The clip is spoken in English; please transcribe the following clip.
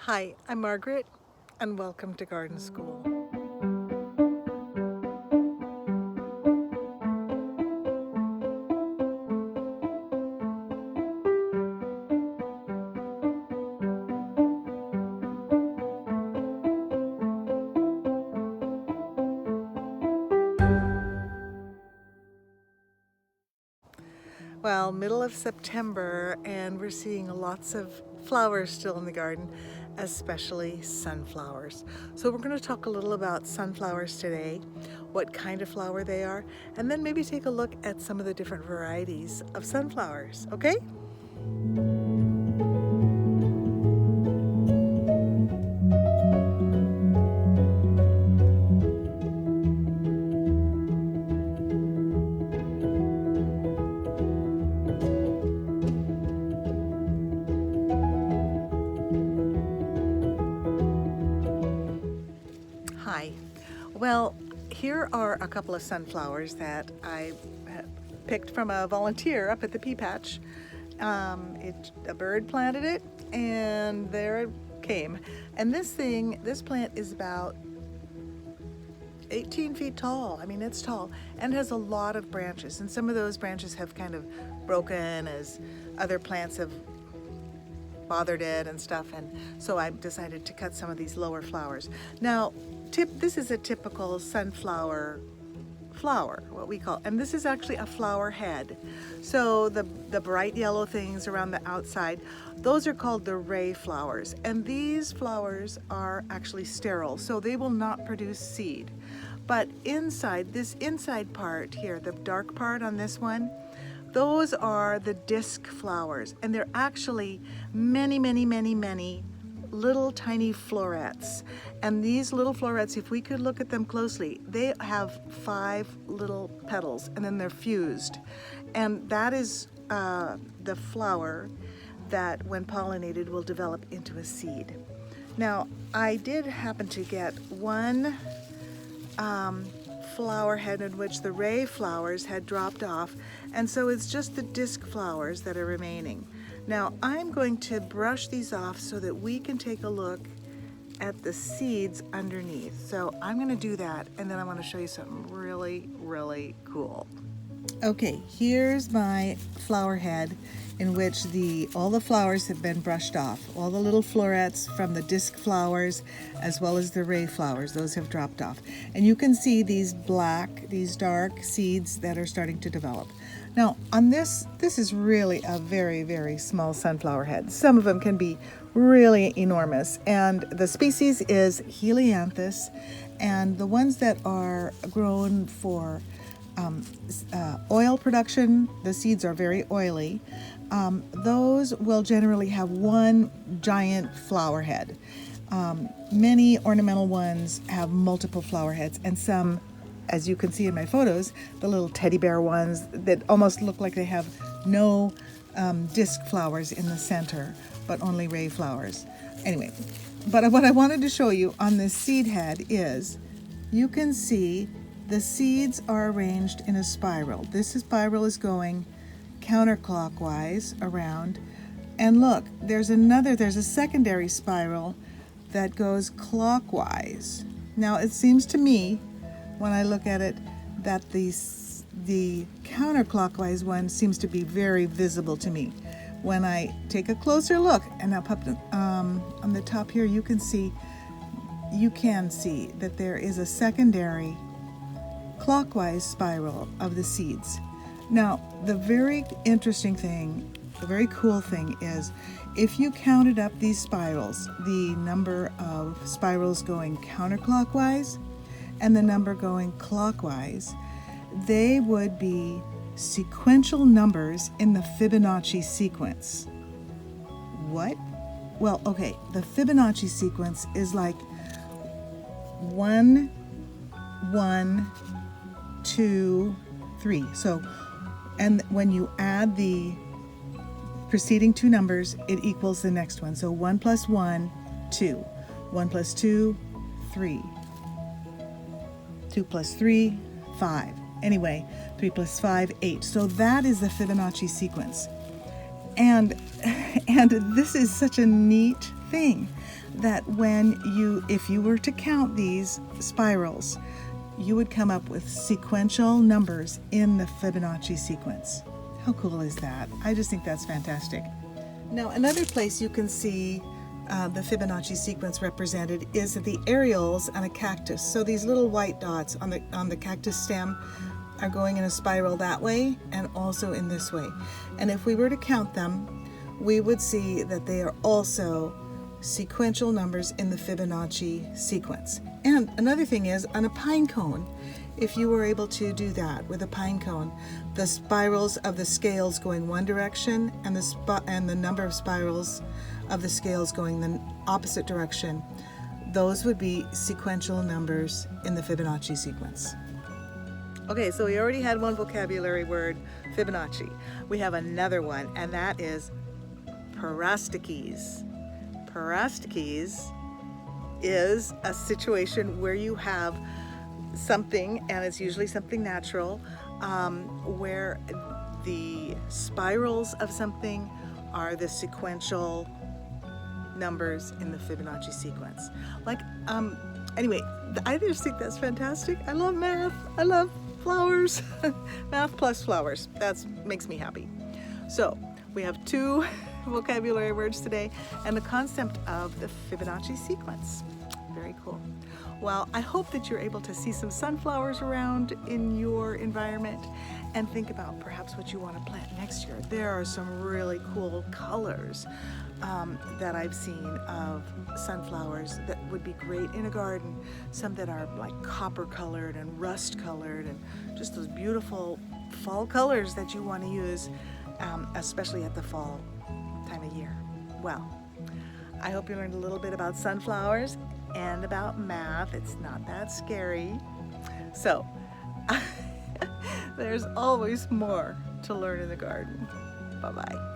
Hi, I'm Margaret, and welcome to Garden School. Well, middle of September, and we're seeing lots of flowers still in the garden, especially sunflowers. So we're going to talk a little about sunflowers today, what kind of flower they are, and then maybe take a look at some of the different varieties of sunflowers, okay? Hi. Well, here are a couple of sunflowers that I picked from a volunteer up at the pea patch. A bird planted it, and there it came. And this plant is about 18 feet tall. I mean, it's tall and has a lot of branches. And some of those branches have kind of broken as other plants have bothered it and stuff, and so I decided to cut some of these lower flowers. Now, this is a typical sunflower flower, what we call, and this is actually a flower head. So the bright yellow things around the outside, those are called the ray flowers, and these flowers are actually sterile, so they will not produce seed. But inside, this inside part here, the dark part on this one, those are the disc flowers, and they're actually many little tiny florets. And these little florets, if we could look at them closely, they have 5 little petals, and then they're fused. And that is the flower that, when pollinated, will develop into a seed. Now, I did happen to get one flower head in which the ray flowers had dropped off, and so it's just the disc flowers that are remaining. Now I'm going to brush these off so that we can take a look at the seeds underneath. So I'm going to do that, and then I want to show you something really cool. Okay, here's my flower head in which all the flowers have been brushed off. All the little florets from the disc flowers as well as the ray flowers, those have dropped off. And you can see these dark seeds that are starting to develop. Now on this is really a very small sunflower head. Some of them can be really enormous, and the species is Helianthus, and the ones that are grown for oil production, the seeds are very oily. Those will generally have one giant flower head. Many ornamental ones have multiple flower heads, and some, as you can see in my photos, the little teddy bear ones that almost look like they have no disc flowers in the center, but only ray flowers. Anyway, but what I wanted to show you on this seed head is, you can see the seeds are arranged in a spiral. This spiral is going counterclockwise around, and look, there's a secondary spiral that goes clockwise. Now it seems to me, when I look at it, that the counterclockwise one seems to be very visible to me. When I take a closer look, and up on the top here, you can see that there is a secondary clockwise spiral of the seeds. Now, the very interesting thing, the very cool thing is, if you counted up these spirals, the number of spirals going counterclockwise and the number going clockwise, they would be sequential numbers in the Fibonacci sequence. What? Well, okay, the Fibonacci sequence is like 1, 1, 2, 3. So, and when you add the preceding two numbers, it equals the next one. So 1 plus 1, 2. 1 plus 2, 3. 2 plus 3, 5. Anyway, 3 plus 5, 8. So that is the Fibonacci sequence. And this is such a neat thing, that if you were to count these spirals, you would come up with sequential numbers in the Fibonacci sequence. How cool is that? I just think that's fantastic. Now, another place you can see the Fibonacci sequence represented is the areoles on a cactus. So these little white dots on the cactus stem are going in a spiral that way and also in this way. And if we were to count them, we would see that they are also sequential numbers in the Fibonacci sequence. And another thing is, on a pine cone, if you were able to do that with a pine cone, the spirals of the scales going one direction and the number of spirals of the scales going the opposite direction, those would be sequential numbers in the Fibonacci sequence. Okay, so we already had one vocabulary word, Fibonacci. We have another one, and that is parastichies. Parastichies is a situation where you have something, and it's usually something natural, where the spirals of something are the sequential numbers in the Fibonacci sequence. Anyway, I just think that's fantastic. I love math. I love flowers. Math plus flowers. That makes me happy. So we have 2 vocabulary words today and the concept of the Fibonacci sequence. Very cool. Well, I hope that you're able to see some sunflowers around in your environment and think about perhaps what you want to plant next year. There are some really cool colors that I've seen of sunflowers that would be great in a garden. Some that are like copper colored and rust colored and just those beautiful fall colors that you want to use, especially at the fall time of year. Well, I hope you learned a little bit about sunflowers and about math. It's not that scary. So, there's always more to learn in the garden. Bye-bye.